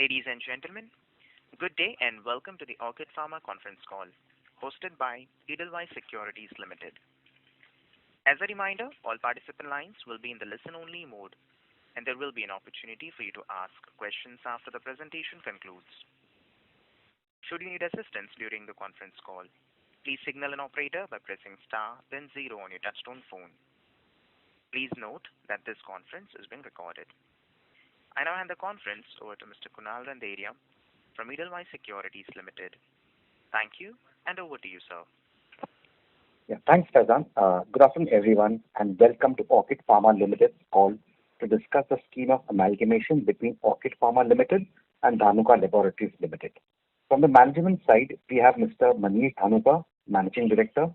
Ladies and gentlemen, good day and welcome to the Orchid Pharma conference call hosted by Edelweiss Securities Limited. As a reminder, all participant lines will be in the listen-only mode, and there will be an opportunity for you to ask questions after the presentation concludes. Should you need assistance during the conference call, please signal an operator by pressing star then zero on your touchtone phone. Please note that this conference is being recorded. I now hand the conference over to Mr. Kunal Randeria from Edelweiss Securities Limited. Thank you, and over to you, sir. Yeah, thanks, Faizan. Good afternoon, everyone, and welcome to Orchid Pharma Limited's call to discuss the scheme of amalgamation between Orchid Pharma Limited and Dhanuka Laboratories Limited. From the management side, we have Mr. Manish Dhanuka, Managing Director,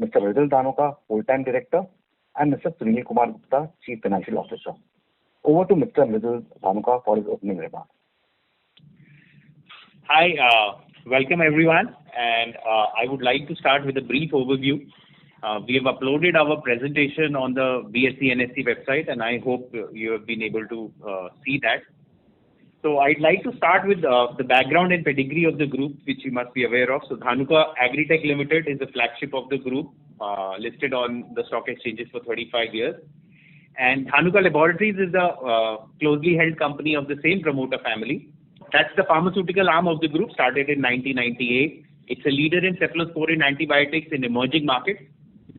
Mr. Mridul Dhanuka, Full-Time Director, and Mr. Sunil Kumar Gupta, Chief Financial Officer. Over to Mr. Mridul Dhanuka for his opening remarks. Hi, welcome everyone, and I would like to start with a brief overview. We have uploaded our presentation on the BSE NSE website, and I hope you have been able to see that. So I'd like to start with the background and pedigree of the group, which you must be aware of. So Dhanuka Agritech Limited is the flagship of the group, listed on the stock exchanges for 35 years. And Dhanuka Laboratories is a closely held company of the same promoter family. That's the pharmaceutical arm of the group, started in 1998. It's a leader in cephalosporin antibiotics in emerging markets.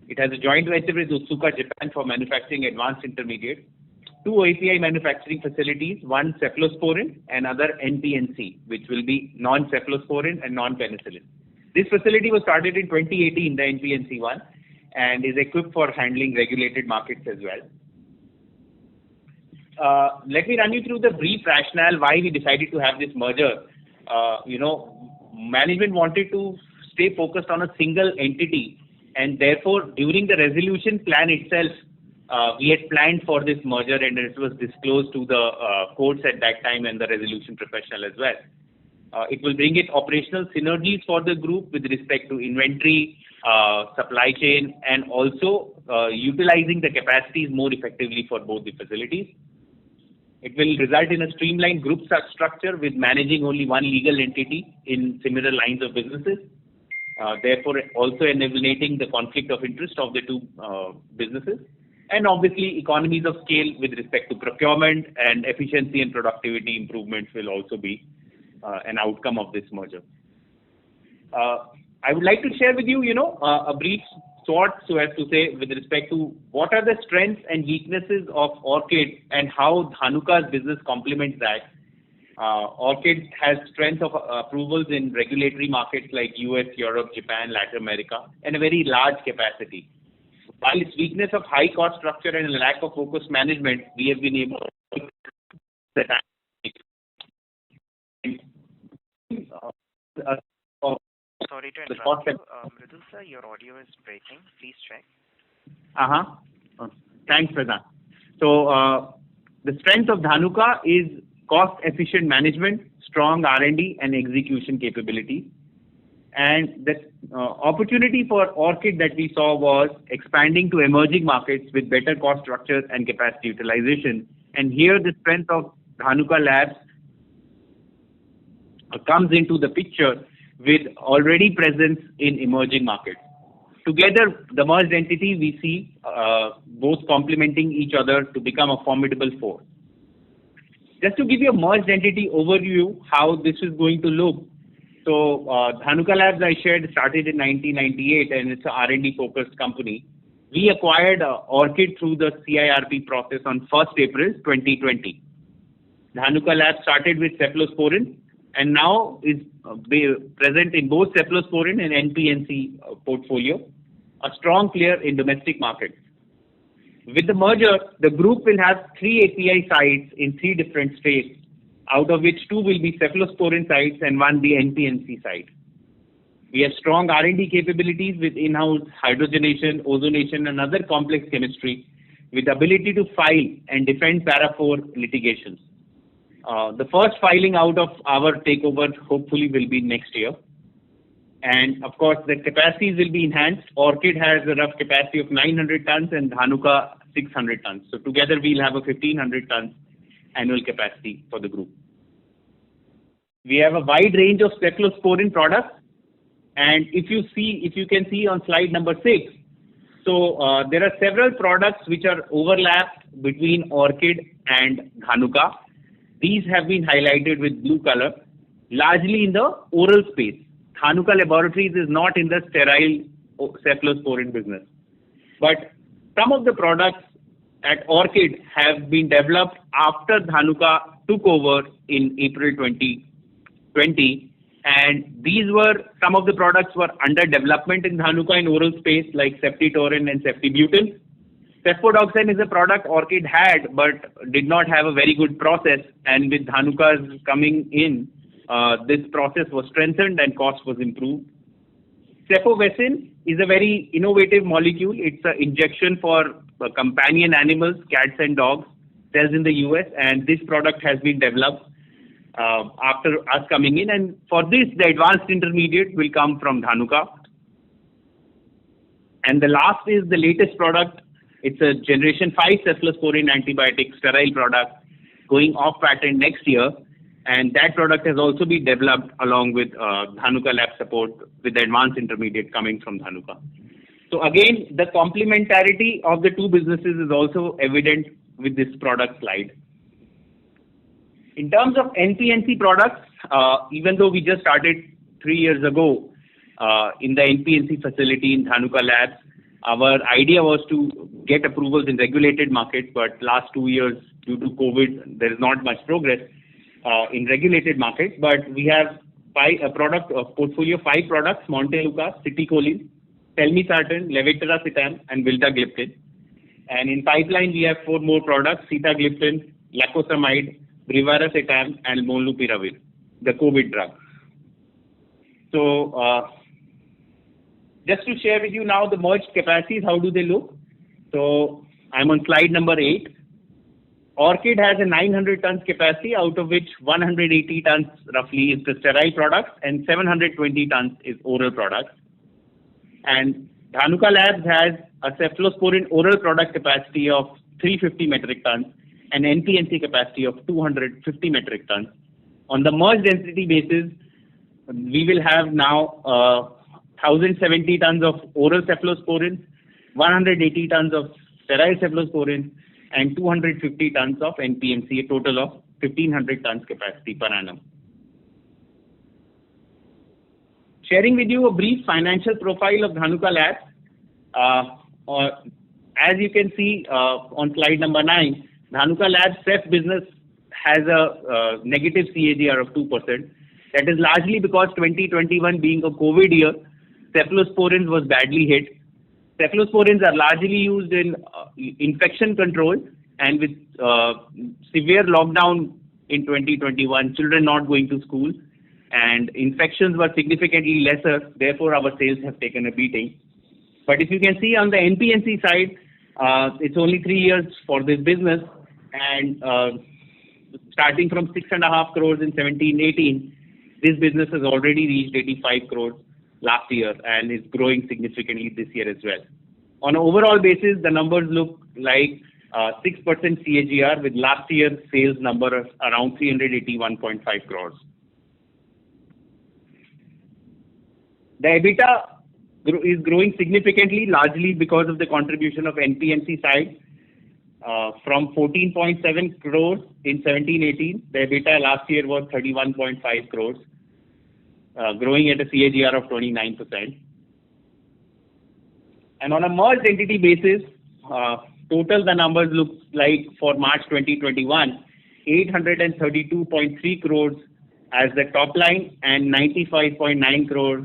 It has a joint venture with Otsuka, Japan for manufacturing advanced intermediates. 2 API manufacturing facilities, one cephalosporin and other NPNC, which will be non-cephalosporin and non-penicillin. This facility was started in 2018, the NPNC one, and is equipped for handling regulated markets as well. Let me run you through the brief rationale why we decided to have this merger. Management wanted to stay focused on a single entity, and therefore during the resolution plan itself, we had planned for this merger, and it was disclosed to the courts at that time and the resolution professional as well. It will bring in operational synergies for the group with respect to inventory, supply chain, and also utilizing the capacities more effectively for both the facilities. It will result in a streamlined group structure with managing only one legal entity in similar lines of businesses, therefore also eliminating the conflict of interest of the two businesses. And obviously, economies of scale with respect to procurement and efficiency and productivity improvements will also be an outcome of this merger. I would like to share with you, a brief thought, so as to say, with respect to what are the strengths and weaknesses of Orchid and how Dhanuka's business complements that. Orchid has strength of approvals in regulatory markets like US, Europe, Japan, Latin America, and a very large capacity. While its weakness of high cost structure and a lack of focused management, we have been able to Sorry to interrupt you. Mridul sir, your audio is breaking. Please check. Thanks, Faizan. So the strength of Dhanuka is cost-efficient management, strong R&D, and execution capability. And the opportunity for Orchid that we saw was expanding to emerging markets with better cost structures and capacity utilization. And here the strength of Dhanuka Labs comes into the picture with already presence in emerging markets. Together, the merged entity we see both complementing each other to become a formidable force. Just to give you a merged entity overview, how this is going to look. So Dhanuka Labs, I shared, started in 1998, and it's an R&D focused company. We acquired Orchid through the CIRP process on 1st April 2020. Dhanuka Labs started with cephalosporin and now is present in both cephalosporin and NPNC portfolio, a strong player in domestic markets. With the merger, the group will have 3 API sites in 3 different states, out of which 2 will be cephalosporin sites and 1 the NPNC site. We have strong R&D capabilities with in-house hydrogenation, ozonation, and other complex chemistry, with ability to file and defend Para IV litigations. The first filing out of our takeover hopefully will be next year. And of course, the capacities will be enhanced. Orchid has a rough capacity of 900 tons and Dhanuka 600 tons. So together we'll have a 1500 tons annual capacity for the group. We have a wide range of cephalosporin products, and if you can see on slide number 6, so there are several products which are overlapped between Orchid and Dhanuka. These have been highlighted with blue color, largely in the oral space. Dhanuka Laboratories is not in the sterile cephalosporin business. But some of the products at Orchid have been developed after Dhanuka took over in April 2020, and some of the products were under development in Dhanuka in oral space, like Ceftitorin and Ceftibutin. Cefodoxime is a product Orchid had but did not have a very good process, and with Dhanuka's coming in, this process was strengthened and cost was improved. Cefovecin is a very innovative molecule. It's an injection for companion animals, cats and dogs, sells in the US, and this product has been developed after us coming in, and for this the advanced intermediate will come from Dhanuka. And the last is the latest product. It's a generation 5 cephalosporin antibiotic sterile product going off patent next year, and that product has also been developed along with Dhanuka lab support with the advanced intermediate coming from Dhanuka. So again, the complementarity of the two businesses is also evident with this product slide. In terms of NPNC products, even though we just started 3 years ago in the NPNC facility in Dhanuka Labs, our idea was to get approvals in regulated markets, but last 2 years due to COVID, there is not much progress in regulated markets. But we have a portfolio of 5 products: Montelukast, Citicoline, Telmisartan, Levetiracetam, and Vildagliptin. And in pipeline, we have 4 more products: Sitagliptin, Lacosamide, Brivaracetam, and Molnupiravir, the COVID drug. So just to share with you now the merged capacities, how do they look? So I'm on slide number 8. Orchid has a 900 tons capacity, out of which 180 tons roughly is the sterile products and 720 tons is oral products. And Dhanuka Labs has a cephalosporin oral product capacity of 350 metric tons and NPNC capacity of 250 metric tons. On the merged density basis, we will have now 1,070 tons of oral cephalosporin, 180 tons of sterile cephalosporin, and 250 tons of NPNC, a total of 1,500 tons capacity per annum. Sharing with you a brief financial profile of Dhanuka Labs. As you can see on slide number 9, Dhanuka Labs Ceph business has a negative CAGR of 2%. That is largely because 2021 being a COVID year, cephalosporins was badly hit. Cephalosporins are largely used in infection control, and with severe lockdown in 2021, children not going to school, and infections were significantly lesser, therefore our sales have taken a beating. But if you can see on the NPNC side, it's only 3 years for this business, and starting from 6.5 crores in 17-18, this business has already reached 85 crores last year and is growing significantly this year as well. On an overall basis, the numbers look like 6% CAGR with last year's sales number of around 381.5 crores. The EBITDA is growing significantly, largely because of the contribution of NPNC side. From 14.7 crores in 17-18, the EBITDA last year was 31.5 crores, growing at a CAGR of 29%. And on a merged entity basis, total the numbers look like for March 2021, 832.3 crores as the top line and 95.9 crores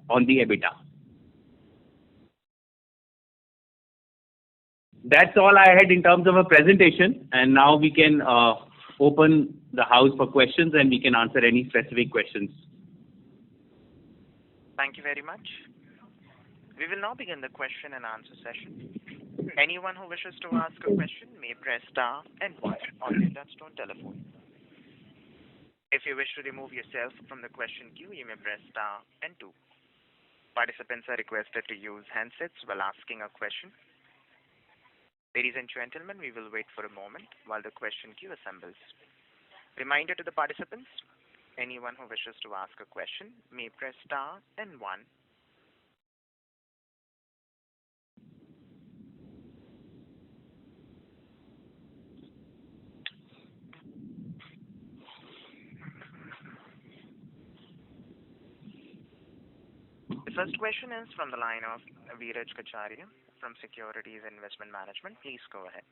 on the EBITDA. That's all I had in terms of a presentation, and now we can open the house for questions and we can answer any specific questions. Thank you very much. We will now begin the question and answer session. Anyone who wishes to ask a question may press star and 1 on their touchtone telephone. If you wish to remove yourself from the question queue, you may press star and 2. Participants are requested to use handsets while asking a question. Ladies and gentlemen, we will wait for a moment while the question queue assembles. Reminder to the participants, Anyone who wishes to ask a question may press star and one. The first question is from the line of Veeraj Kacharia from Securities Investment Management. Please go ahead.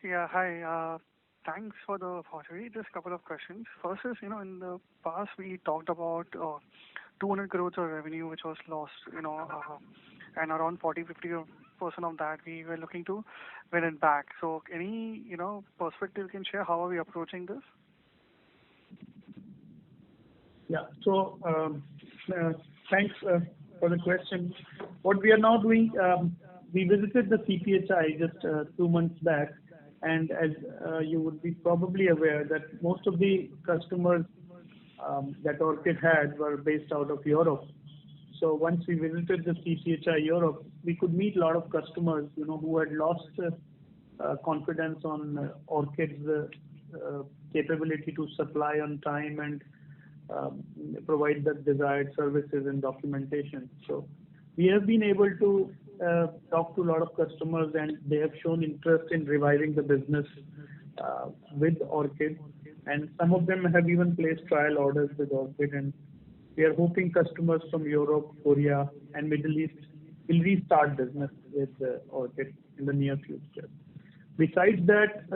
Yeah, hi. Thanks for the opportunity. Just a couple of questions. First is, in the past we talked about 200 crores of revenue which was lost, and around 40-50% of that we were looking to win it back. So any, perspective you can share? How are we approaching this? Yeah. So thanks for the question. What we are now doing, we visited the CPHI just 2 months back, and as you would be probably aware that most of the customers that Orchid had were based out of Europe. So once we visited the CPHI Europe, we could meet a lot of customers, who had lost confidence on Orchid's capability to supply on time and provide the desired services and documentation. So we have been able to talk to a lot of customers, and they have shown interest in reviving the business with Orchid, and some of them have even placed trial orders with Orchid, and we are hoping customers from Europe, Korea, and Middle East will restart business with Orchid in the near future. Besides that,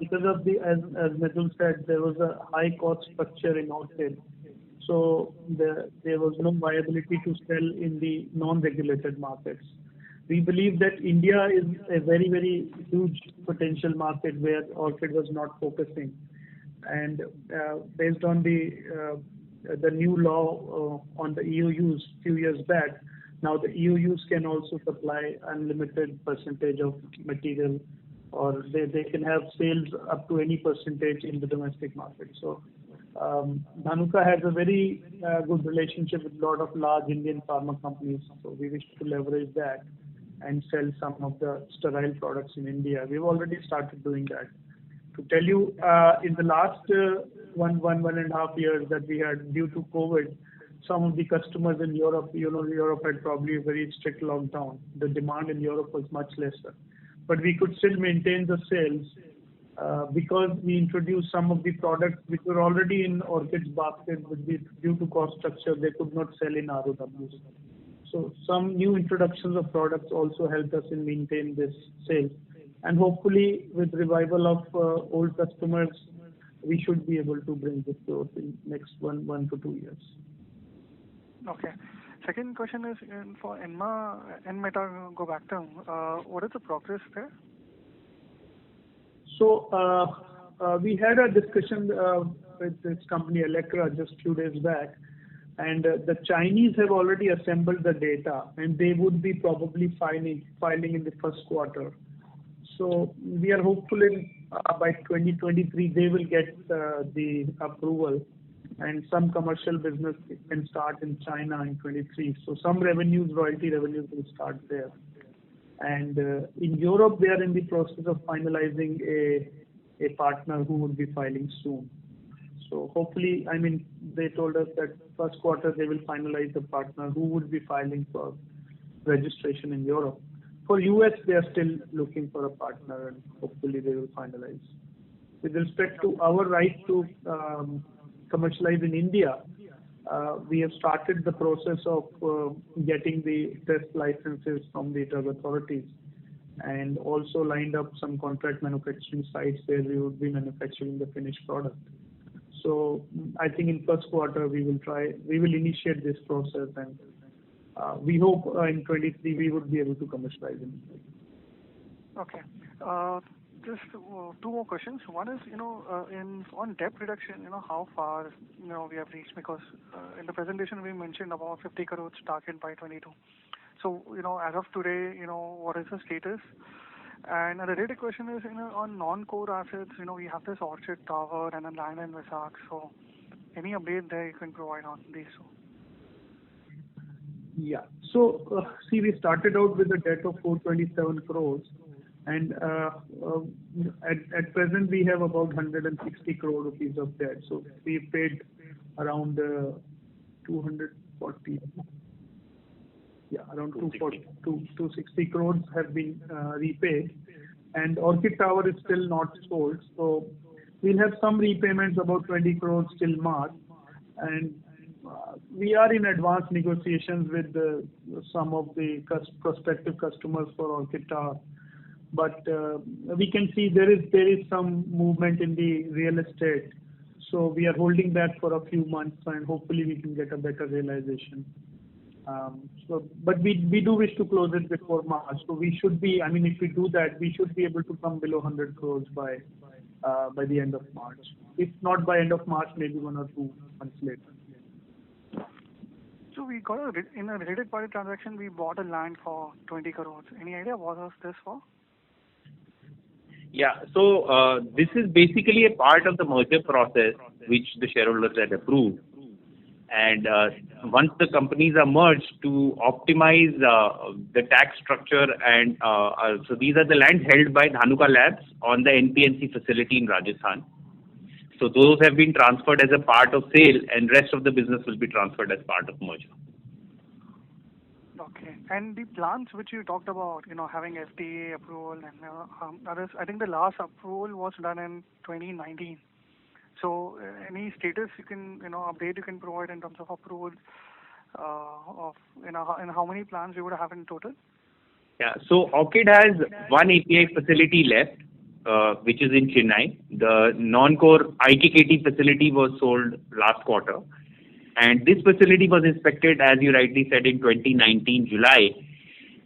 because of as Medul said, there was a high cost structure in Orchid, so there was no viability to sell in the non-regulated markets. We believe that India is a very, very huge potential market where Orchid was not focusing, and based on the new law on the EOUs few years back, now the EOUs can also supply unlimited percentage of material, or they can have sales up to any percentage in the domestic market. So Dhanuka has a very good relationship with a lot of large Indian pharma companies, so we wish to leverage that and sell some of the sterile products in India. We've already started doing that. To tell you, in the last 1.5 years that we had due to COVID, some of the customers in Europe, Europe had probably a very strict lockdown. The demand in Europe was much lesser, but we could still maintain the sales because we introduced some of the products which were already in Orchid's basket, but due to cost structure, they could not sell in ROWs. So some new introductions of products also helped us in maintaining this sales. And hopefully, with revival of old customers, we should be able to bring this growth in next 1 to 2 years. Okay. Second question is for Enmetazobactam. What is the progress there? So we had a discussion with this company Electra just 2 days back, and the Chinese have already assembled the data, and they would be probably filing in the first quarter. So we are hopeful by 2023 they will get the approval, and some commercial business can start in China in 23. So some royalty revenues will start there. And in Europe, they are in the process of finalizing a partner who will be filing soon. So hopefully, they told us that first quarter they will finalize the partner who would be filing for registration in Europe. For US, they are still looking for a partner, and hopefully they will finalize. With respect to our right to commercialize in India, we have started the process of getting the test licenses from the drug authorities, and also lined up some contract manufacturing sites where we would be manufacturing the finished product. So I think in first quarter we will initiate this process, and we hope in 23 we would be able to commercialize it. Okay. Just 2 more questions. One is, on debt reduction, how far, we have reached, because in the presentation we mentioned about 50 crores target by 22. So, as of today, what is the status? And the related question is, on non-core assets, we have this Orchid Tower and a land in Vizag. So, any update there you can provide on these 2? Yeah. So, see, we started out with a debt of 427 crores. And at present, we have about 160 crore rupees of debt. So we paid around 240, around 260 crores have been repaid. And Orchid Tower is still not sold. So we'll have some repayments, about 20 crores till March. And we are in advanced negotiations with some of the prospective customers for Orchid Tower. But we can see there is some movement in the real estate. So we are holding that for a few months, and hopefully we can get a better realization. But we do wish to close it before March. So we should be, if we do that, we should be able to come below 100 crores by the end of March. If not by end of March, maybe 1 or 2 months later. So we got in a related party transaction, we bought a land for 20 crores. Any idea what was this for? Yeah. So this is basically a part of the merger process which the shareholders had approved. And once the companies are merged, to optimize the tax structure, and so these are the lands held by Dhanuka Labs on the NPNC facility in Rajasthan. So those have been transferred as a part of sale, and rest of the business will be transferred as part of merger. Okay. And the plans which you talked about, having FDA approval and others, I think the last approval was done in 2019. So any status you can, update you can provide in terms of approval of, and how many plants you would have in total? Yeah. So Orchid has one API facility left, which is in Chennai. The non-core IKKT facility was sold last quarter. And this facility was inspected, as you rightly said, in 2019, July.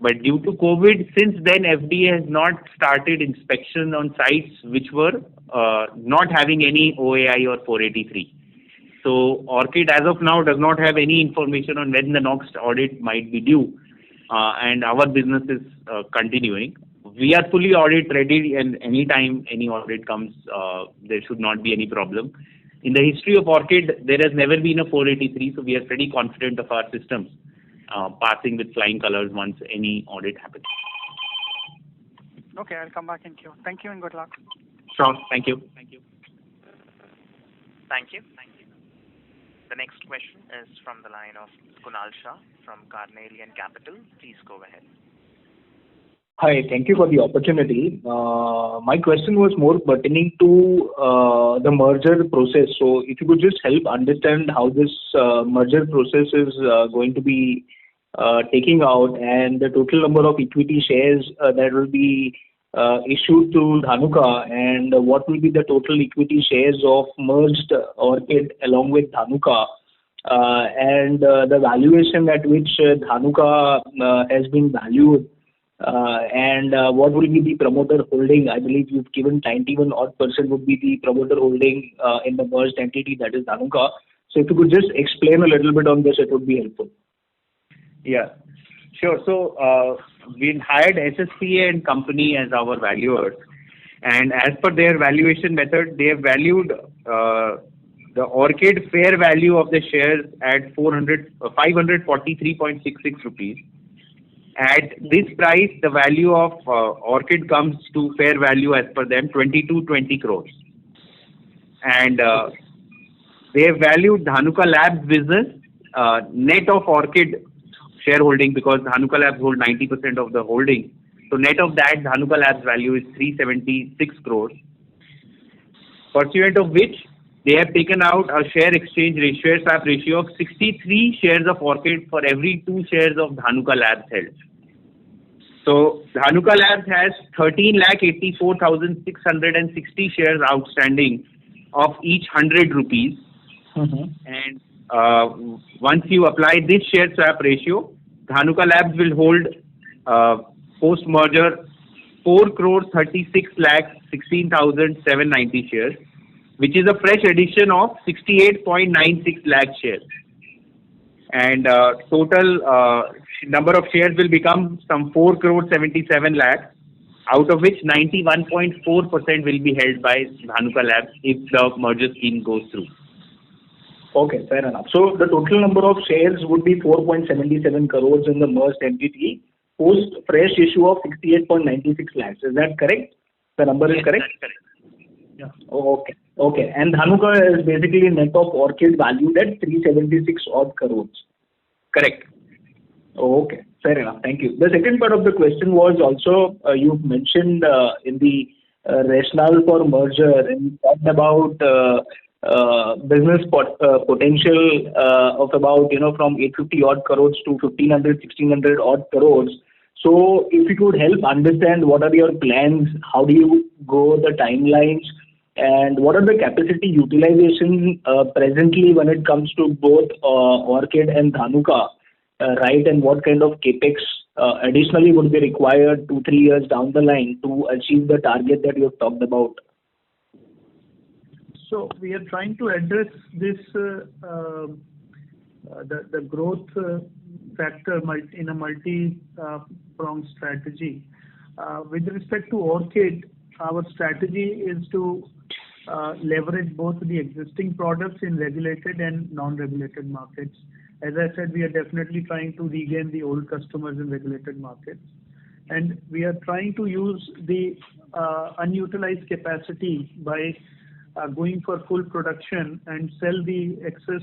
But due to COVID, since then, FDA has not started inspection on sites which were not having any OAI or 483. So Orchid, as of now, does not have any information on when the next audit might be due. And our business is continuing. We are fully audit ready, and anytime any audit comes, there should not be any problem. In the history of Orchid, there has never been a 483, so we are pretty confident of our systems passing with flying colors once any audit happens. Okay, I'll come back in queue. Thank you and good luck. Sure. Thank you. Thank you. The next question is from the line of Kunal Shah from Carnelian Capital. Please go ahead. Hi, thank you for the opportunity. My question was more pertaining to the merger process. So if you could just help understand how this merger process is going to be taking out, and the total number of equity shares that will be issued to Dhanuka, and what will be the total equity shares of merged Orchid along with Dhanuka, and the valuation at which Dhanuka has been valued, and what will be the promoter holding. I believe you've given 91% would be the promoter holding in the merged entity, that is Dhanuka. So if you could just explain a little bit on this, it would be helpful. Yeah, sure. So we hired SSPA and company as our valuers, and as per their valuation method, they have valued the Orchid fair value of the shares at 543.66 rupees. At this price, the value of Orchid comes to fair value as per them 2220 crores, and they have valued Dhanuka Labs business net of Orchid shareholding, because Dhanuka Labs hold 90% of the holding. So net of that, Dhanuka Labs value is 376 crores. Pursuant of which, they have taken out a share swap ratio of 63 shares of Orchid for every 2 shares of Dhanuka Labs held. So Dhanuka Labs has 13,84,660 shares outstanding of each 100 rupees. Mm-hmm. And once you apply this share swap ratio, Dhanuka Labs will hold post-merger 4,36,16,790 shares, which is a fresh addition of 68.96 lakh shares. And total number of shares will become some 4,77 lakh, out of which 91.4% will be held by Dhanuka Labs if the merger scheme goes through. Okay, fair enough. So the total number of shares would be 4.77 crores in the merged entity, post fresh issue of 68.96 lakhs. Is that correct? The number is correct? That's correct. Yeah. Oh, okay. Okay. And Dhanuka is basically net of Orchid valued at 376 odd crores. Correct. Oh, okay. Fair enough. Thank you. The second part of the question was also you mentioned in the rationale for merger, and you talked about business potential of about, from 850 odd crores to 1500, 1600 odd crores. So if you could help understand what are your plans, how do you go the timelines, and what are the capacity utilization presently when it comes to both Orchid and Dhanuka, right? And what kind of capex additionally would be required 2-3 years down the line to achieve the target that you have talked about? So we are trying to address this the growth factor in a multi-pronged strategy. With respect to Orchid, our strategy is to leverage both the existing products in regulated and non-regulated markets. As I said, we are definitely trying to regain the old customers in regulated markets, and we are trying to use the unutilized capacity by going for full production and sell the excess,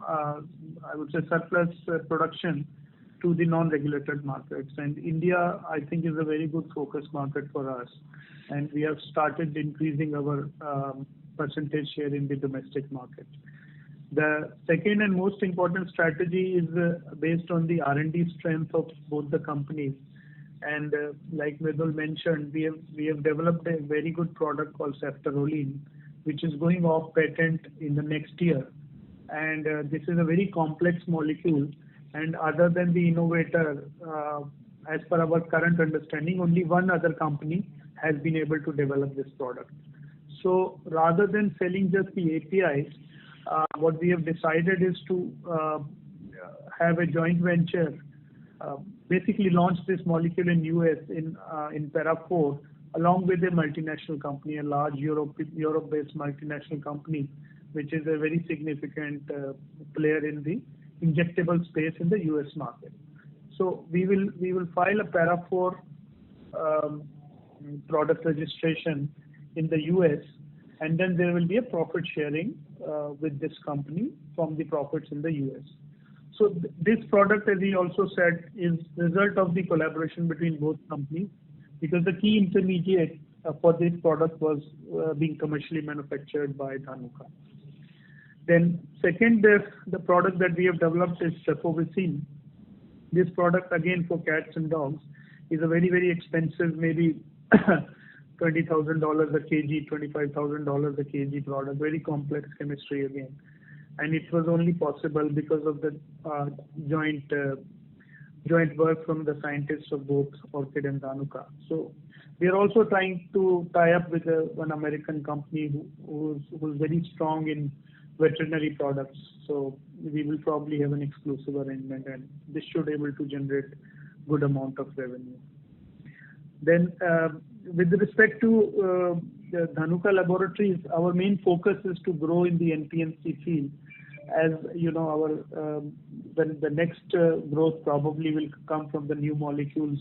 I would say surplus production to the non-regulated markets. And India, I think, is a very good focus market for us, and we have started increasing our percentage share in the domestic market. The second and most important strategy is based on the R&D strength of both the companies. And like Mridul mentioned, we have developed a very good product called Ceftaroline, which is going off patent in the next year. And this is a very complex molecule. And other than the innovator, as per our current understanding, only one other company has been able to develop this product. So rather than selling just the APIs, what we have decided is to have a joint venture, basically launch this molecule in US in Para 4, along with a multinational company, a large Europe-based multinational company, which is a very significant player in the injectable space in the US market. So we will file a Para 4 product registration in the US, and then there will be a profit sharing with this company from the profits in the US. So this product, as he also said, is the result of the collaboration between both companies, because the key intermediate for this product was being commercially manufactured by Dhanuka. Then second, the product that we have developed is Cefovecin. This product, again for cats and dogs, is a very, very expensive, maybe $20,000 a kg, $25,000 a kg product, very complex chemistry again. And it was only possible because of the joint work from the scientists of both Orchid and Dhanuka. So we are also trying to tie up with one American company who's very strong in veterinary products. So we will probably have an exclusive arrangement, and this should be able to generate good amount of revenue. Then with respect to the Dhanuka Laboratories, our main focus is to grow in the NPNC field. As you know, the next growth probably will come from the new molecules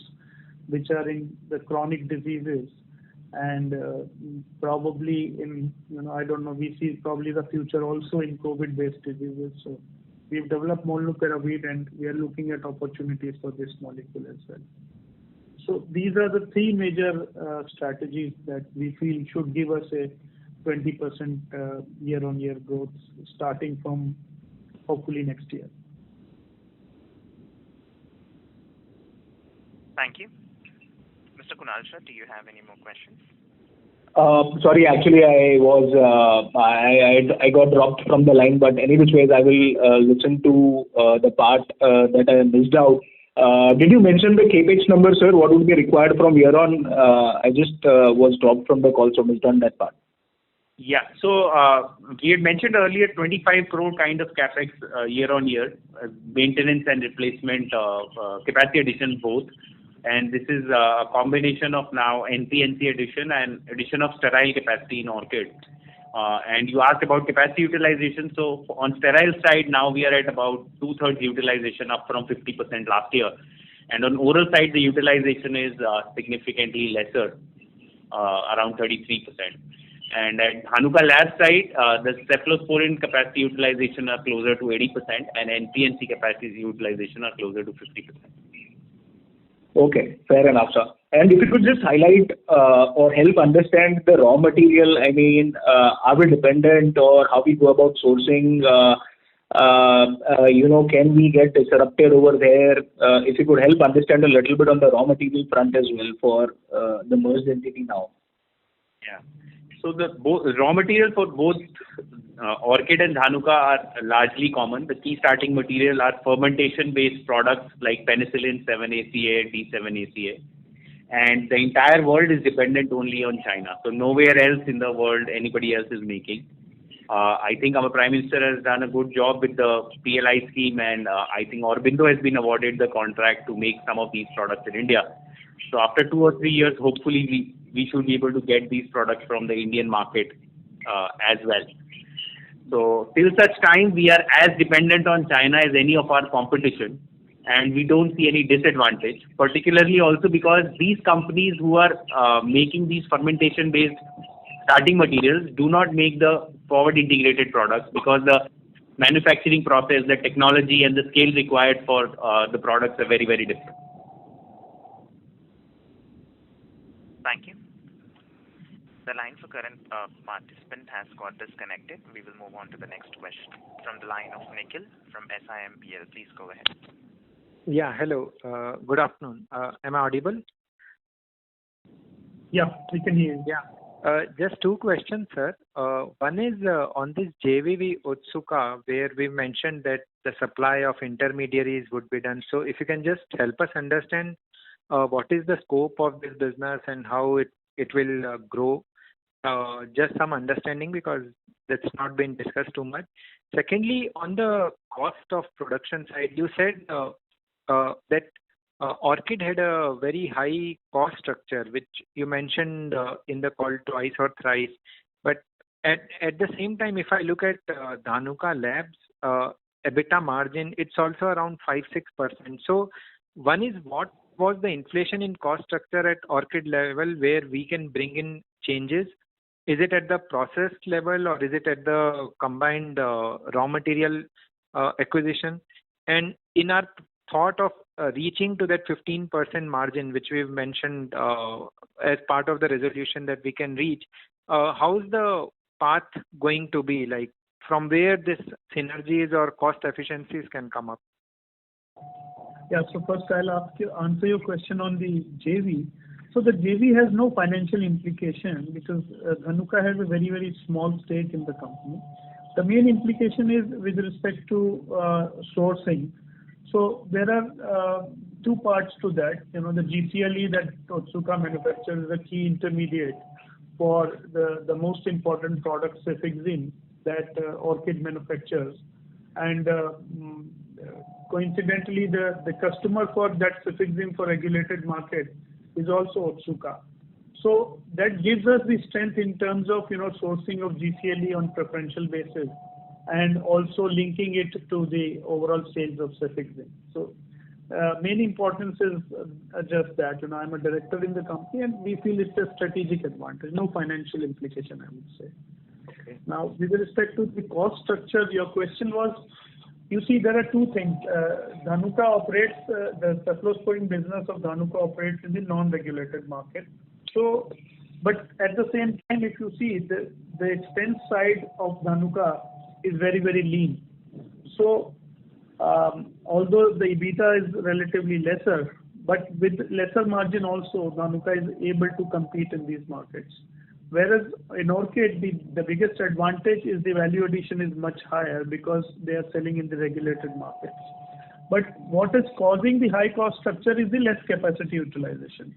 which are in the chronic diseases, and probably in, I don't know, we see probably the future also in COVID-based diseases. So we've developed Molnupiravir, and we are looking at opportunities for this molecule as well. So these are the three major strategies that we feel should give us a 20% year-on-year growth starting from hopefully next year. Thank you. Mr. Kunal Shah, do you have any more questions? Sorry, actually I got dropped from the line, but any which ways I will listen to the part that I missed out. Did you mention the capex number, sir? What would be required from here on? I just was dropped from the call, so missed on that part. Yeah. So we had mentioned earlier 25 crore kind of capex year on year, maintenance and replacement, capacity addition both. And this is a combination of now NPNC addition and addition of sterile capacity in Orchid. And you asked about capacity utilization. So on sterile side, now we are at about 2/3 utilization, up from 50% last year. And on oral side, the utilization is significantly lesser, around 33%. And at Dhanuka Lab side, the cephalosporin capacity utilization are closer to 80%, and NPNC capacity utilization are closer to 50%. Okay, fair enough, sir. And if you could just highlight or help understand the raw material, I mean, are we dependent or how we go about sourcing? Can we get disrupted over there? If you could help understand a little bit on the raw material front as well for the merged entity now. Yeah. So the raw material for both Orchid and Dhanuka are largely common. The key starting material are fermentation-based products like penicillin 7-ACA, D7-ACA. And the entire world is dependent only on China. So nowhere else in the world anybody else is making. I think our Prime Minister has done a good job with the PLI scheme, and I think Aurobindo has been awarded the contract to make some of these products in India. So after 2 or 3 years, hopefully we should be able to get these products from the Indian market as well. So till such time, we are as dependent on China as any of our competition, and we don't see any disadvantage, particularly also because these companies who are making these fermentation-based starting materials do not make the forward integrated products because the manufacturing process, the technology and the scale required for the products are very, very different. Thank you. The line for current participant has got disconnected. We will move on to the next question from the line of Nikhil from SIMPL. Please go ahead. Yeah, hello. Good afternoon. Am I audible? Yeah, we can hear you. Yeah. Just 2 questions, sir. One is on this JV with Otsuka, where we mentioned that the supply of intermediaries would be done. So if you can just help us understand what is the scope of this business and how it will grow. Just some understanding because that's not been discussed too much. Secondly, on the cost of production side, you said that Orchid had a very high cost structure, which you mentioned in the call twice or thrice. But at the same time, if I look at Dhanuka Labs EBITDA margin, it's also around 5-6%. So one is, what was the inflation in cost structure at Orchid level where we can bring in changes? Is it at the process level or is it at the combined raw material acquisition? And in our thought of reaching to that 15% margin, which we've mentioned as part of the resolution that we can reach, how's the path going to be? Like, from where this synergies or cost efficiencies can come up? Yeah, so first I'll answer your question on the JV. So the JV has no financial implication because Dhanuka has a very, very small stake in the company. The main implication is with respect to sourcing. So there are 2 parts to that. The GCLE that Otsuka manufactures is a key intermediate for the most important product, Cefixime, that Orchid manufactures. And coincidentally, the customer for that Cefixime for regulated market is also Otsuka. So that gives us the strength in terms of sourcing of GCLE on preferential basis and also linking it to the overall sales of Cefixime. So main importance is just that. I'm a director in the company and we feel it's a strategic advantage, no financial implication, I would say. Okay. Now, with respect to the cost structure, your question was, you see, there are 2 things. Dhanuka operates, the cephalosporin business of Dhanuka operates in the non-regulated market. So, but at the same time, if you see, the expense side of Dhanuka is very, very lean. So, although the EBITDA is relatively lesser, but with lesser margin also, Dhanuka is able to compete in these markets. Whereas in Orchid, the biggest advantage is the value addition is much higher because they are selling in the regulated markets. But what is causing the high cost structure is the less capacity utilization.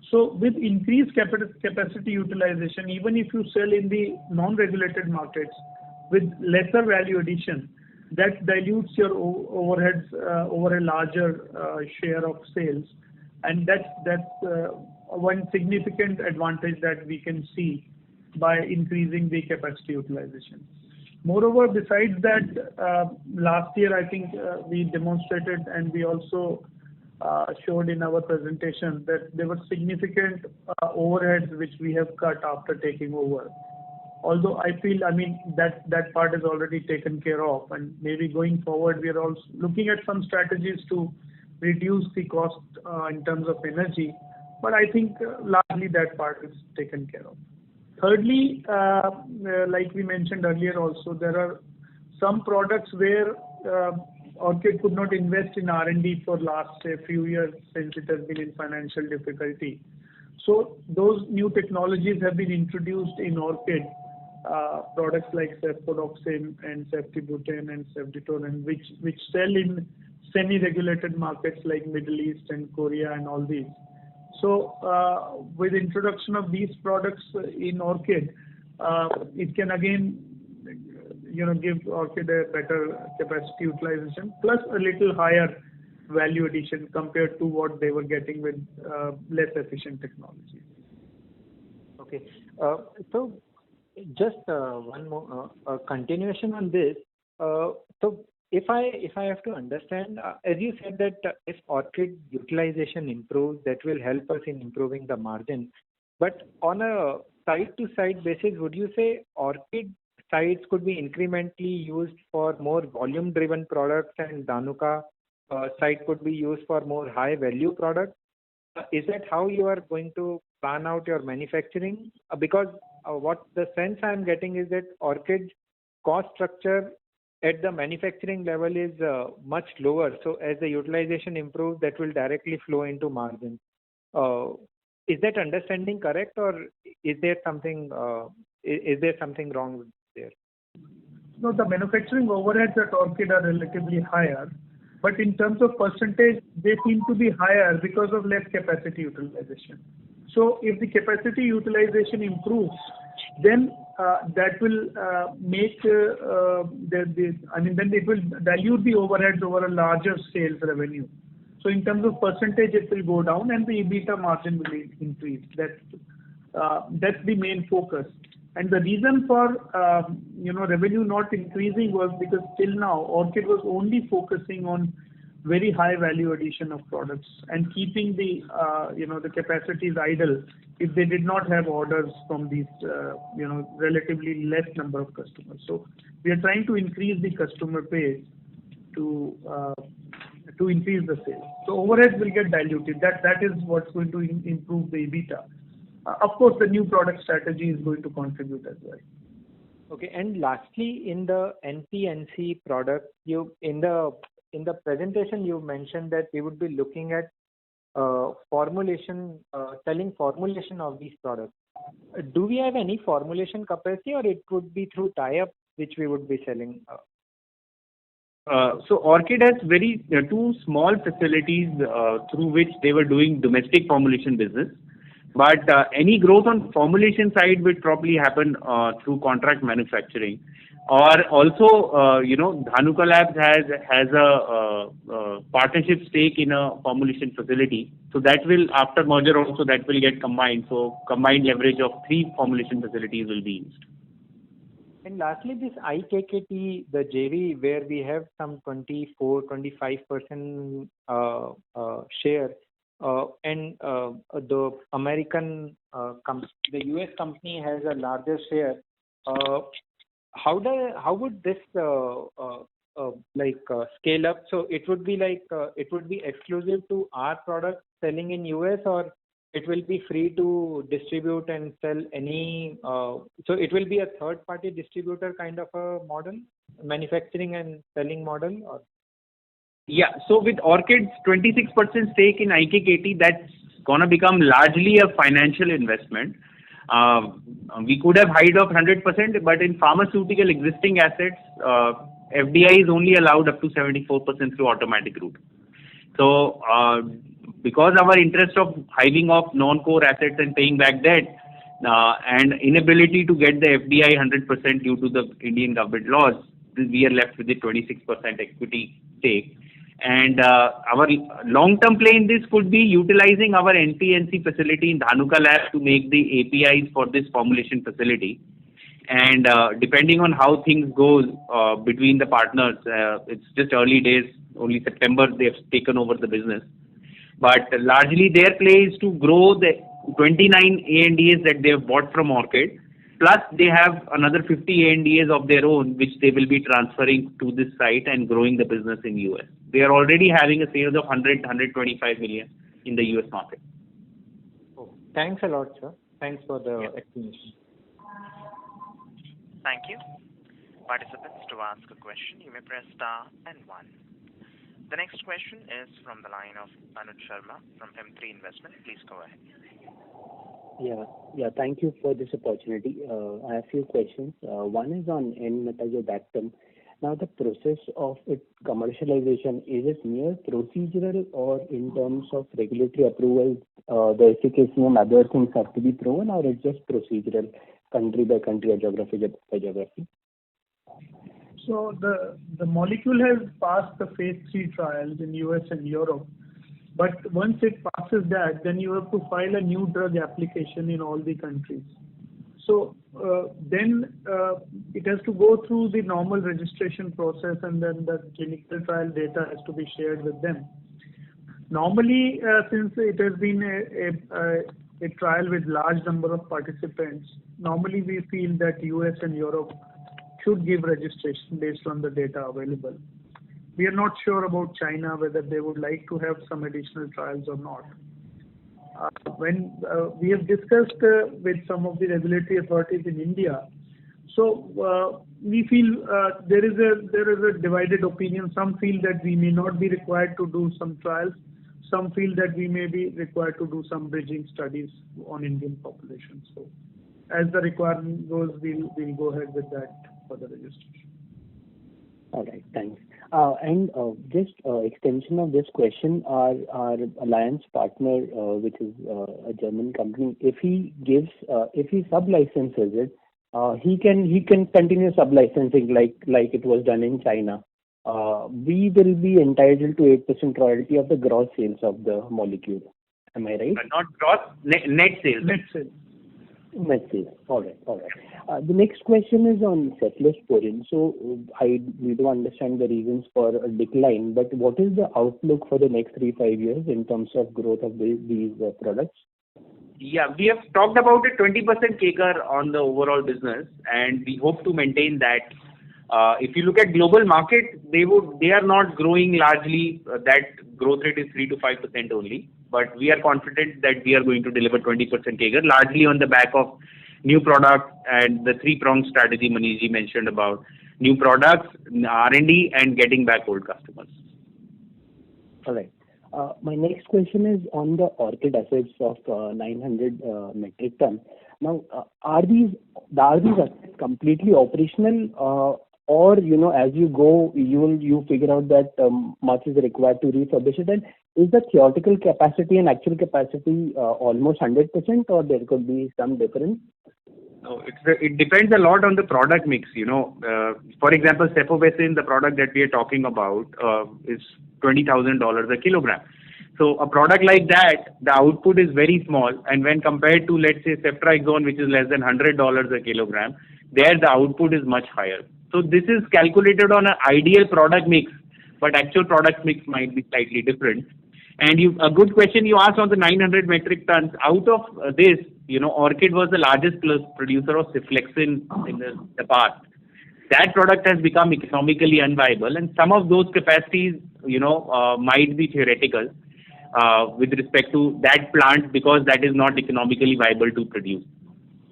So with increased capacity utilization, even if you sell in the non-regulated markets with lesser value addition, that dilutes your overheads over a larger share of sales. And that's one significant advantage that we can see by increasing the capacity utilization. Moreover, besides that, last year I think we demonstrated and we also showed in our presentation that there were significant overheads which we have cut after taking over. Although I feel, I mean, that part is already taken care of, and maybe going forward, we are also looking at some strategies to reduce the cost in terms of energy, but I think largely that part is taken care of. Thirdly, like we mentioned earlier also, there are some products where Orchid could not invest in R&D for last few years since it has been in financial difficulty. So those new technologies have been introduced in Orchid, products like Cefpodoxime and Ceftibuten and Cefditoren, which sell in semi-regulated markets like Middle East and Korea and all these. So with introduction of these products in Orchid, it can again give Orchid a better capacity utilization plus a little higher value addition compared to what they were getting with less efficient technology. Okay. So just one more continuation on this. So if I have to understand, as you said that if Orchid utilization improves, that will help us in improving the margin. But on a side-to-side basis, would you say Orchid sites could be incrementally used for more volume-driven products and Dhanuka site could be used for more high-value products? Is that how you are going to plan out your manufacturing? Because what the sense I am getting is that Orchid's cost structure at the manufacturing level is much lower. So as the utilization improves, that will directly flow into margin. Is that understanding correct, or is there something wrong there? No, the manufacturing overheads at Orchid are relatively higher, but in terms of percentage, they seem to be higher because of less capacity utilization. So if the capacity utilization improves, then that will make then it will dilute the overheads over a larger sales revenue. So in terms of percentage, it will go down and the EBITDA margin will increase. That's the main focus. And the reason for revenue not increasing was because till now Orchid was only focusing on very high value addition of products and keeping the the capacities idle if they did not have orders from these relatively less number of customers. So we are trying to increase the customer base to increase the sales. So overheads will get diluted. That is what's going to improve the EBITDA. Of course, the new product strategy is going to contribute as well. Okay, and lastly, in the NPNC product, in the presentation you mentioned that we would be looking at selling formulation of these products. Do we have any formulation capacity, or it would be through tie-up which we would be selling? So Orchid has two small facilities through which they were doing domestic formulation business. But any growth on formulation side will probably happen through contract manufacturing. Or also, Dhanuka Labs has a partnership stake in a formulation facility. So that will, after merger also, that will get combined. So combined leverage of 3 formulation facilities will be used. And lastly, this IKKT, the JV, where we have some 24-25% share, and the American the US company has a larger share. How would this scale up? So it would be exclusive to our product selling in US, or it will be free to distribute and sell any. So it will be a third party distributor kind of a model, manufacturing and selling model, or? Yeah, so with Orchid's 26% stake in IKKT, that's gonna become largely a financial investment. We could have hived off 100%, but in pharmaceutical existing assets, FDI is only allowed up to 74% through automatic route. So because our interest of hiving off non-core assets and paying back debt and inability to get the FDI 100% due to the Indian government laws, we are left with the 26% equity stake. And our long-term play in this could be utilizing our NPNC facility in Dhanuka Labs to make the APIs for this formulation facility. And depending on how things go between the partners, it's just early days, only September they have taken over the business. But largely their play is to grow the 29 ANDAs that they have bought from Orchid. Plus they have another 50 ANDAs of their own, which they will be transferring to this site and growing the business in US. They are already having a sales of 125 million in the US market. Oh, thanks a lot, sir. Thanks for the explanation. Thank you. Participants, to ask a question, you may press star and 1. The next question is from the line of Anuj Sharma from M3 Investment. Please go ahead. Yeah. Thank you for this opportunity. I have a few questions. One is on N-metazobactam. Now, the process of its commercialization, is it mere procedural, or in terms of regulatory approval, the efficacy and other things have to be proven, or it's just procedural, country by country or geography by geography? So the molecule has passed the phase 3 trials in US and Europe. But once it passes that, then you have to file a new drug application in all the countries. So then it has to go through the normal registration process, and then the clinical trial data has to be shared with them. Normally, since it has been a trial with large number of participants, normally we feel that US and Europe should give registration based on the data available. We are not sure about China, whether they would like to have some additional trials or not. When we have discussed with some of the regulatory authorities in India, so we feel there is a divided opinion. Some feel that we may not be required to do some trials. Some feel that we may be required to do some bridging studies on Indian population. So as the requirement goes, we'll go ahead with that for the registration. All right, thanks. And just extension of this question, our alliance partner, which is a German company, if he sub-licenses it, he can continue sub-licensing like it was done in China. We will be entitled to 8% royalty of the gross sales of the molecule. Am I right? Not gross, net sales. Net sales. Net sales. All right. The next question is on cephalosporin. So we do understand the reasons for a decline, but what is the outlook for the next 3-5 years in terms of growth of these products? Yeah, we have talked about a 20% CAGR on the overall business, and we hope to maintain that. If you look at global market, they are not growing largely. That growth rate is 3 to 5% only. But we are confident that we are going to deliver 20% CAGR, largely on the back of new products and the 3-pronged strategy Manish mentioned about new products, R&D, and getting back old customers. All right. My next question is on the Orchid assets of 900 metric ton. Now, are these assets completely operational, or as you go, you figure out that much is required to refurbish it? And is the theoretical capacity and actual capacity almost 100%, or there could be some difference? No, it depends a lot on the product mix. For example, cefovecin, the product that we are talking about, is $20,000 a kilogram. So a product like that, the output is very small, and when compared to, let's say, ceftriaxone, which is less than $100 a kilogram, there the output is much higher. So this is calculated on an ideal product mix, but actual product mix might be slightly different. And a good question you asked on the 900 metric tons. Out of this, Orchid was the largest producer of Ceflexin in the past. That product has become economically unviable, and some of those capacities, might be theoretical with respect to that plant, because that is not economically viable to produce.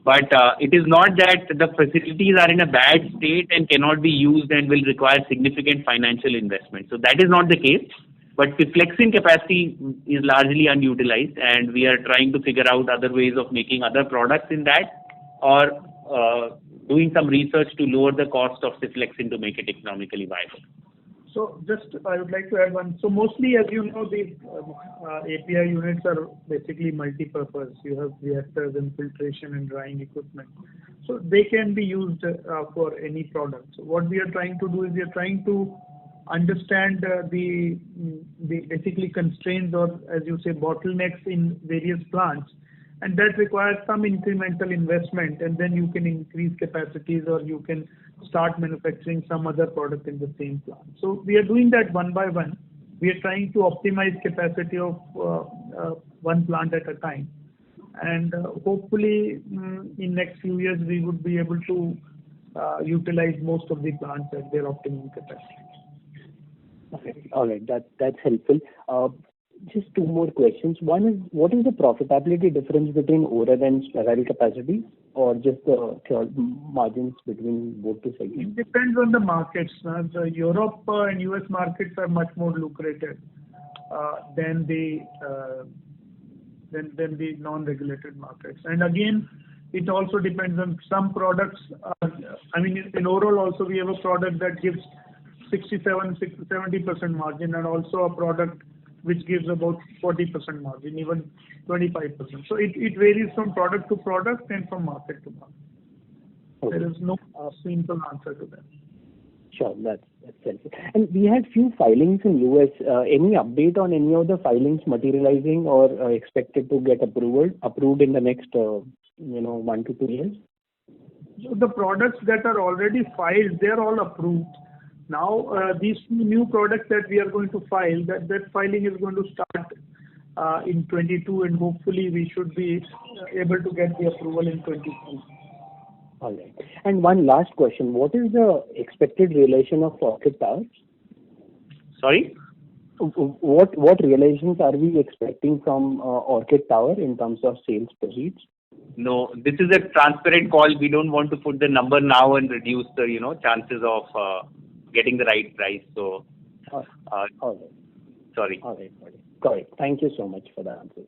But it is not that the facilities are in a bad state and cannot be used and will require significant financial investment. So that is not the case. But Ceflexin capacity is largely unutilized, and we are trying to figure out other ways of making other products in that, or doing some research to lower the cost of Ceflexin to make it economically viable. So I would like to add one. So mostly, as you know, the API units are basically multi-purpose. You have reactors and filtration and drying equipment. So they can be used for any product. So what we are trying to do is we are trying to understand the basically constraints, or as you say, bottlenecks in various plants, and that requires some incremental investment, and then you can increase capacities, or you can start manufacturing some other product in the same plant. So we are doing that one by one, we are trying to optimize capacity of one plant at a time. And hopefully in next few years we would be able to utilize most of the plants at their optimum capacity. Okay. All right. That's helpful. Just two more questions. One is, what is the profitability difference between oral and sterile capacity, or just the margins between both the segments? It depends on the markets. The Europe and US markets are much more lucrative than the non-regulated markets. And again, it also depends on some products. In oral also we have a product that gives 70% margin, and also a product which gives about 40% margin, even 25%. So it varies from product to product and from market to market. Okay. There is no simple answer to that. Sure, that's helpful. And we had few filings in US. Any update on any of the filings materializing or expected to get approved in the next 1 to 2 years? So the products that are already filed, they are all approved. Now these new products that we are going to file, that filing is going to start in 22, and hopefully we should be able to get the approval in 23. All right. And one last question. What is the expected realization of Orchid Towers? Sorry? What realizations are we expecting from Orchid Tower in terms of sales proceeds? No, this is a transparent call. We don't want to put the number now and reduce the chances of getting the right price. So, all right. Sorry. All right. Got it. Thank you so much for the answers.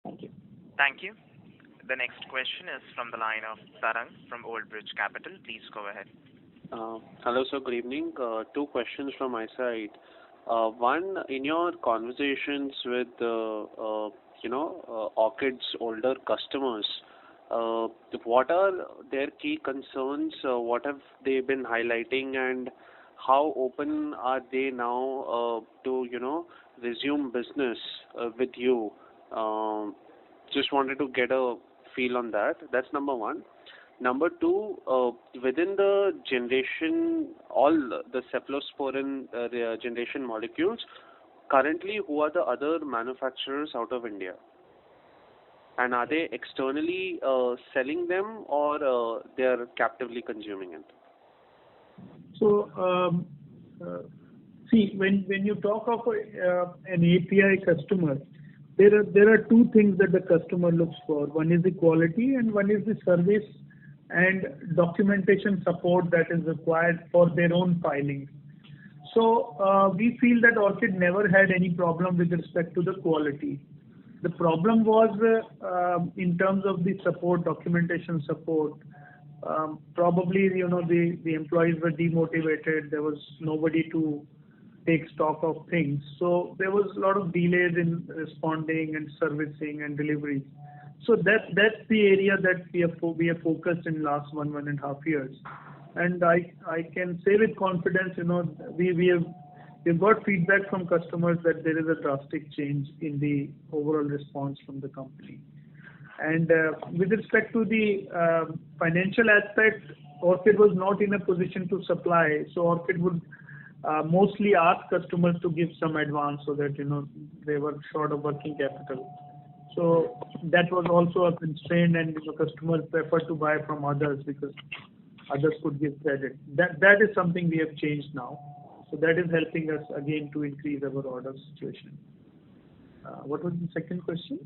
Thank you. Thank you. The next question is from the line of Sarang from Old Bridge Capital. Please go ahead. Hello, sir. Good evening. Two questions from my side. One, in your conversations with Orchid's older customers, what are their key concerns? What have they been highlighting, and how open are they now to resume business with you? Just wanted to get a feel on that. That's number one. Number two, within the generation, all the cephalosporin generation molecules, currently who are the other manufacturers out of India? And are they externally selling them, or they are captively consuming it? So, see, when you talk of an API customer, there are two things that the customer looks for. One is the quality, and one is the service and documentation support that is required for their own filings. So we feel that Orchid never had any problem with respect to the quality. The problem was in terms of the support, documentation support. Probably the employees were demotivated. There was nobody to take stock of things. So there was a lot of delays in responding and servicing and delivery. So that's the area that we have focused in last 1.5 years. And I can say with confidence, we've got feedback from customers that there is a drastic change in the overall response from the company. And with respect to the financial aspect, Orchid was not in a position to supply. So Orchid would mostly ask customers to give some advance so that they were short of working capital. So that was also a constraint, and customers prefer to buy from others because others could give credit. That is something we have changed now. So that is helping us again to increase our order situation. What was the second question?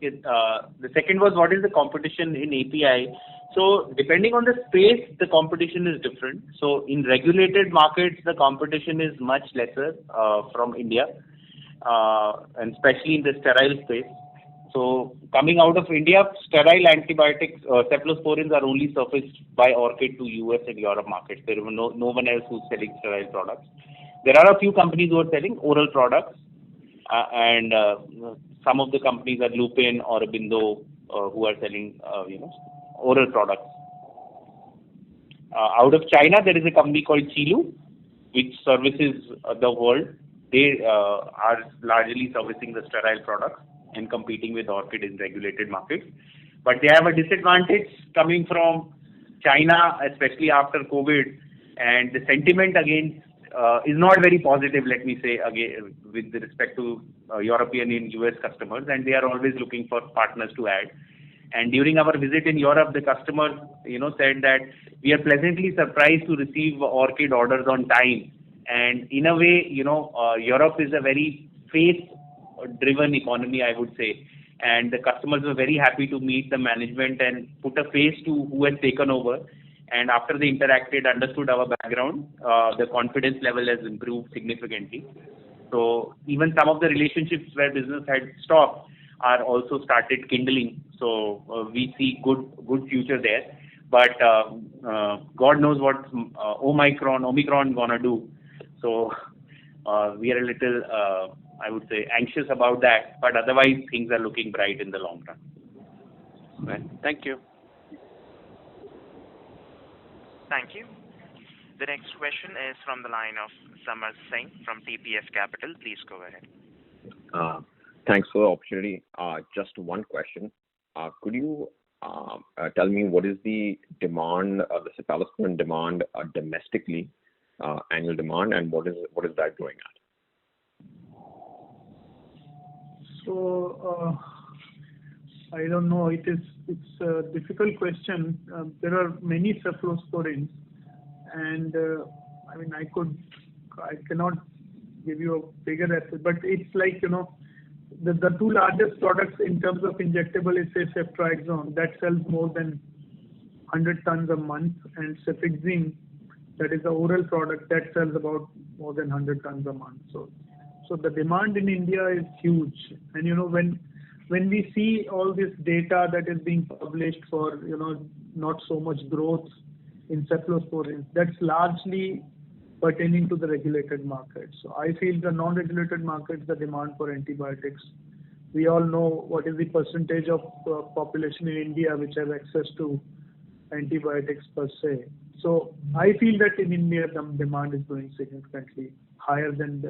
The second was, what is the competition in API? So depending on the space, the competition is different. So in regulated markets, the competition is much lesser from India, and especially in the sterile space. So coming out of India, sterile antibiotics, cephalosporins are only surfaced by Orchid to US and Europe markets. There is no one else who's selling sterile products. There are a few companies who are selling oral products, and some of the companies are Lupin or Aurobindo who are selling oral products. Out of China, there is a company called Qilu, which services the world. They are largely servicing the sterile products and competing with Orchid in regulated markets. But they have a disadvantage coming from China, especially after COVID, and the sentiment against is not very positive, let me say, again, with respect to European and US customers, and they are always looking for partners to add. And during our visit in Europe, the customer, said that we are pleasantly surprised to receive Orchid orders on time. And in a way, Europe is a very face-driven economy, I would say. And the customers were very happy to meet the management and put a face to who has taken over. And after they interacted, understood our background, the confidence level has improved significantly. So even some of the relationships where business had stopped are also started kindling. So we see good future there. But God knows what Omicron gonna do. So we are a little, I would say, anxious about that. But otherwise, things are looking bright in the long run. Right. Thank you. Thank you. The next question is from the line of Samar Singh from TPF Capital. Please go ahead. Thanks for the opportunity. Just one question. Could you tell me what is the demand, the cephalosporin demand domestically, annual demand, and what is that going at? So I don't know. It's a difficult question. There are many cephalosporins, and I cannot give you a bigger estimate, but it's like the two largest products in terms of injectable is say ceftriaxone that sells more than 100 tons a month, and cefixime, that is the oral product, that sells about more than 100 tons a month. So the demand in India is huge, and when we see all this data that is being published for not so much growth in cephalosporins, that's largely pertaining to the regulated market. So I feel the non-regulated markets, the demand for antibiotics, we all know what is the percentage of population in India which have access to antibiotics per se. So I feel that in India the demand is going significantly higher than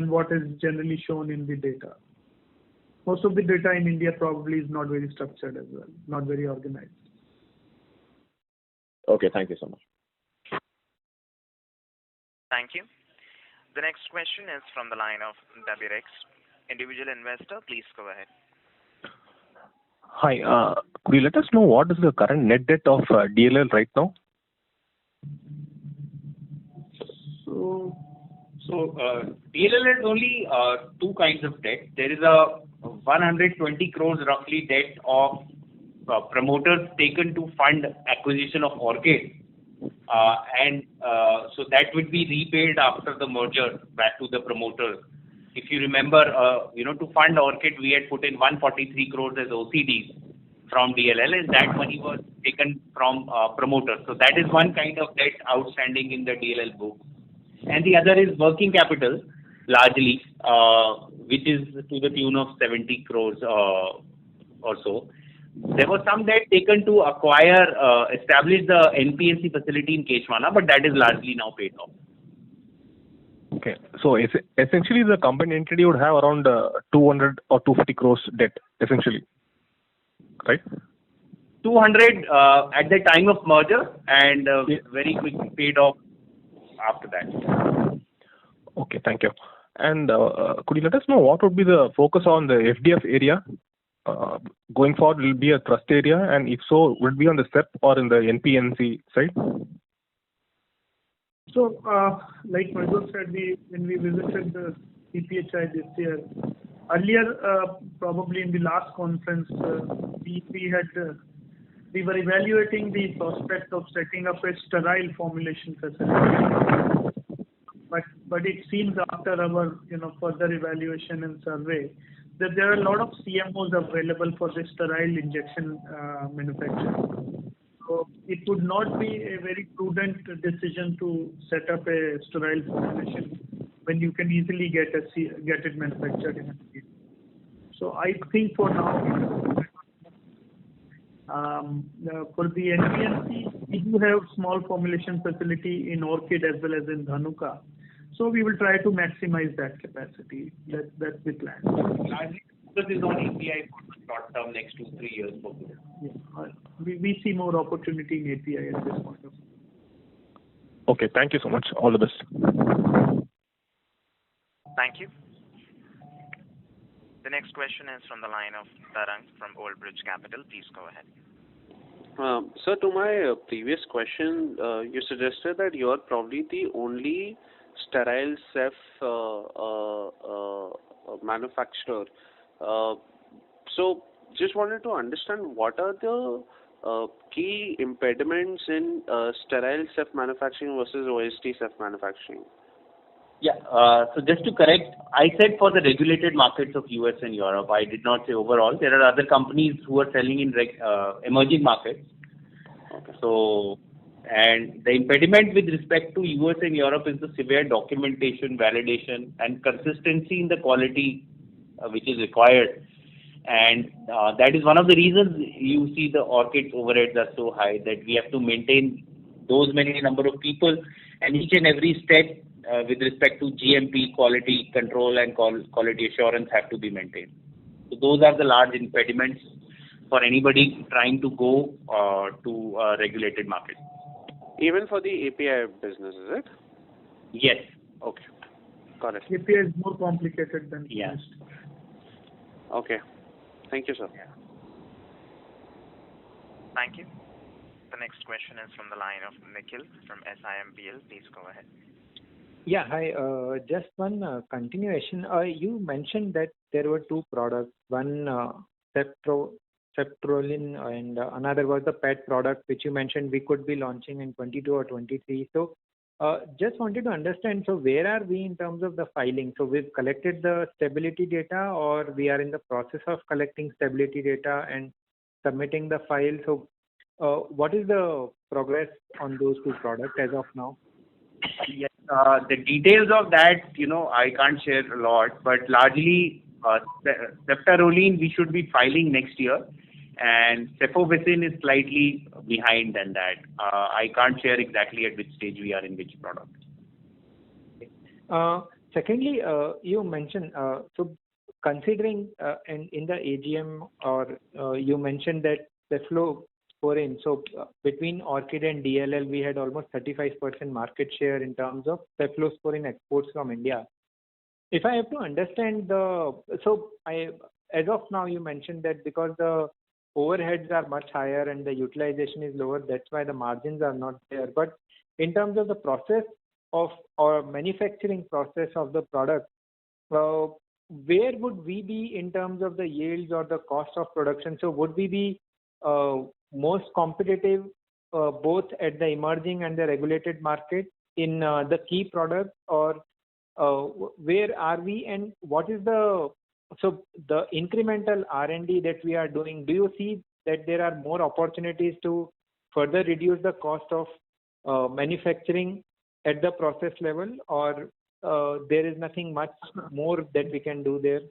what is generally shown in the data. Most of the data in India probably is not very structured as well, not very organized. Okay, thank you so much. Thank you. The next question is from the line of Dabirex, individual investor. Please go ahead. Hi. Could you let us know what is the current net debt of DLL right now? So DLL has only two kinds of debt. There is a 120 crores roughly debt of promoters taken to fund acquisition of Orchid. So that would be repaid after the merger back to the promoters. If you remember, to fund Orchid, we had put in 143 crores as OCDs from DLL, and that money was taken from promoters. So that is one kind of debt outstanding in the DLL book. And the other is working capital, largely, which is to the tune of 70 crores or so. There was some debt taken to establish the NPNC facility in Keshwana, but that is largely now paid off. Okay. So essentially the combined entity would have around 200 or 250 crores debt, essentially, right? 200 at the time of merger, and very quickly paid off after that. Okay, thank you. And could you let us know what would be the focus on the FDF area? Going forward, will it be a trust area, and if so, would it be on the CEP or in the NPNC side? So, like Madhur said, when we visited the CPHI this year, earlier, probably in the last conference, we were evaluating the prospect of setting up a sterile formulation facility. But it seems after our further evaluation and survey that there are a lot of CMOs available for the sterile injection manufacturing. So it would not be a very prudent decision to set up a sterile formulation when you can easily get it manufactured in a field. So I think for now, for the NPNC, we do have small formulation facility in Orchid as well as in Dhanuka. So we will try to maximize that capacity. That's the plan. Largely, focus is on API for the short term, next 2-3 years. Yeah. We see more opportunity in API at this point of time. Okay, thank you so much. All the best. Thank you. The next question is from the line of Tarang from Old Bridge Capital. Please go ahead. Sir, to my previous question, you suggested that you are probably the only sterile ceph manufacturer. So, just wanted to understand what are the key impediments in sterile ceph manufacturing versus OSD ceph manufacturing? Yeah. So just to correct, I said for the regulated markets of US and Europe. I did not say overall. There are other companies who are selling in emerging markets. Okay. So, and the impediment with respect to US and Europe is the severe documentation, validation, and consistency in the quality which is required. And that is one of the reasons you see the Orchid's overheads are so high, that we have to maintain those many number of people, and each and every step with respect to GMP, quality control and quality assurance have to be maintained. So those are the large impediments for anybody trying to go to a regulated market. Even for the API business, is it? Yes. Okay. Got it. API is more complicated than Yeah. finished. Okay. Thank you, sir. Thank you. The next question is from the line of Nikhil from SIMPL. Please go ahead. Yeah, hi. Just one continuation. You mentioned that there were two products, one ceftriaxone and another was the PET product, which you mentioned we could be launching in 22 or 23. So just wanted to understand, so where are we in terms of the filing? So we've collected the stability data, or we are in the process of collecting stability data and submitting the file. So what is the progress on those two products as of now? Yes, the details of that, I can't share a lot, but largely, ceftaroline we should be filing next year, and cefovecin is slightly behind than that. I can't share exactly at which stage we are in which product. Secondly, you mentioned, so considering in the AGM, or you mentioned that cephalosporin, so between Orchid and DLL, we had almost 35% market share in terms of cephalosporin exports from India. If I have to understand as of now, you mentioned that because the overheads are much higher and the utilization is lower, that's why the margins are not there. But in terms of the process of or manufacturing process of the product, where would we be in terms of the yields or the cost of production? So would we be most competitive both at the emerging and the regulated market in the key products, or where are we, and what is the incremental R&D that we are doing? Do you see that there are more opportunities to further reduce the cost of manufacturing at the process level, or there is nothing much more that we can do there?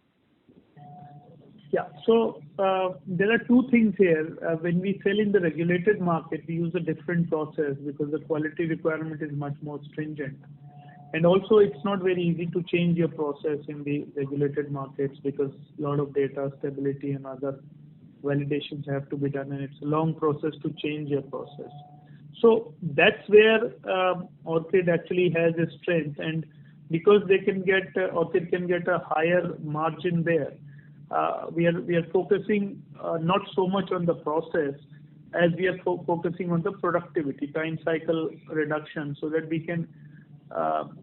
Yeah. So there are two things here. When we sell in the regulated market, we use a different process because the quality requirement is much more stringent. And also, it's not very easy to change your process in the regulated markets because a lot of data stability and other validations have to be done, and it's a long process to change your process. So that's where Orchid actually has a strength, and because Orchid can get a higher margin there. We are focusing not so much on the process as we are focusing on the productivity, time cycle reduction, so that we can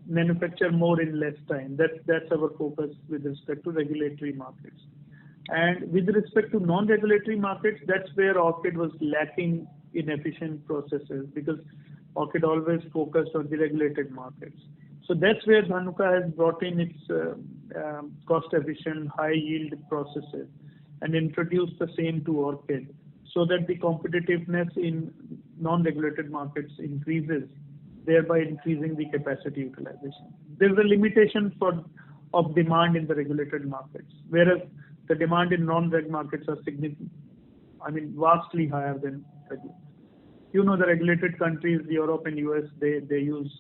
manufacture more in less time. That's our focus with respect to regulatory markets. And with respect to non-regulatory markets, that's where Orchid was lacking in efficient processes, because Orchid always focused on the regulated markets. So that's where Dhanuka has brought in its cost-efficient, high-yield processes and introduced the same to Orchid, so that the competitiveness in non-regulated markets increases, thereby increasing the capacity utilization. There's a limitation of demand in the regulated markets, whereas the demand in non-reg markets are vastly higher than regulated. The regulated countries, Europe and US, their use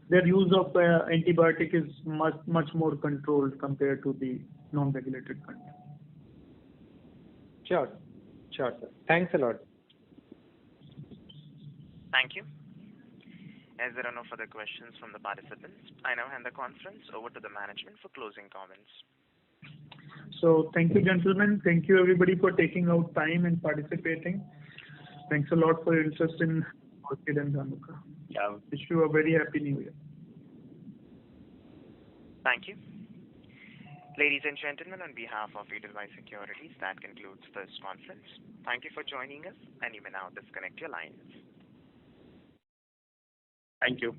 of antibiotic is much more controlled compared to the non-regulated countries. Sure, sir. Thanks a lot. Thank you. As there are no further questions from the participants, I now hand the conference over to the management for closing comments. So thank you, gentlemen. Thank you, everybody, for taking out time and participating. Thanks a lot for your interest in Orchid and Dhanuka. Yeah. Wish you a very happy New Year. Thank you. Ladies and gentlemen, on behalf of Edelweiss Securities, that concludes this conference. Thank you for joining us, and you may now disconnect your lines. Thank you.